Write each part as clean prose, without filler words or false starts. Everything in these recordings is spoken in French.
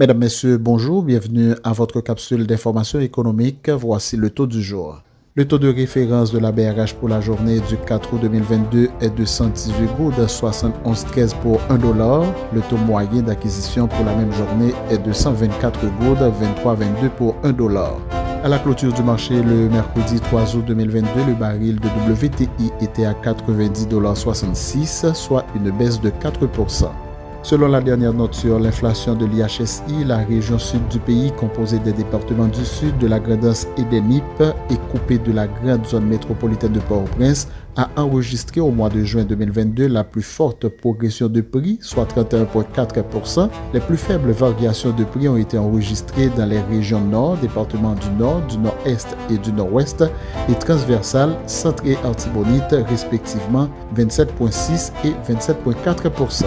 Mesdames, Messieurs, bonjour, bienvenue à votre capsule d'information économique. Voici le taux du jour. Le taux de référence de la BRH pour la journée du 4 août 2022 est de 118,71 pour $1. Le taux moyen d'acquisition pour la même journée est de 124,23 pour $1. À la clôture du marché le mercredi 3 août 2022, le baril de WTI était à 90,66 $, soit une baisse de 4%. Selon la dernière note sur l'inflation de l'IHSI, la région sud du pays, composée des départements du sud, de la Grand'Anse et des NIP, et coupée de la grande zone métropolitaine de Port-au-Prince, a enregistré au mois de juin 2022 la plus forte progression de prix, soit 31,4%. Les plus faibles variations de prix ont été enregistrées dans les régions nord, départements du nord, du nord-est et du nord-ouest, et transversales, centre et Artibonite, respectivement 27,6 et 27,4%.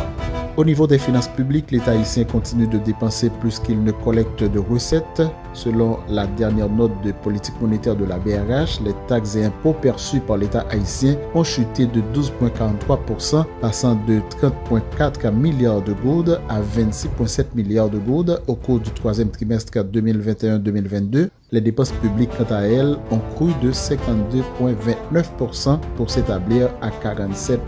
Au niveau des finances publiques, l'État haïtien continue de dépenser plus qu'il ne collecte de recettes. Selon la dernière note de politique monétaire de la BRH, les taxes et impôts perçus par l'État haïtien ont chuté de 12,43%, passant de 30,4 milliards de gourdes à 26,7 milliards de gourdes au cours du troisième trimestre 2021-2022. Les dépenses publiques, quant à elles, ont cru de 52,29% pour s'établir à 47,8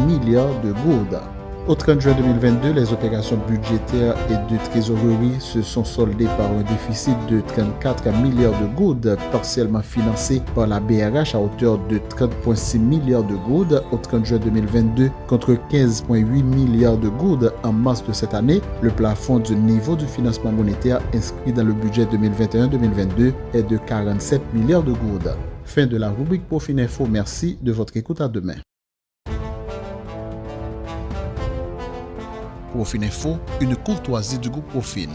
milliards de gourdes. Au 30 juin 2022, les opérations budgétaires et de trésorerie se sont soldées par un déficit de 34 milliards de gourdes, partiellement financé par la BRH à hauteur de 30,6 milliards de gourdes au 30 juin 2022 contre 15,8 milliards de gourdes en mars de cette année. Le plafond du niveau du financement monétaire inscrit dans le budget 2021-2022 est de 47 milliards de gourdes. Fin de la rubrique Profin Info. Merci de votre écoute. À demain. Profin Info, une courtoisie du groupe Profin.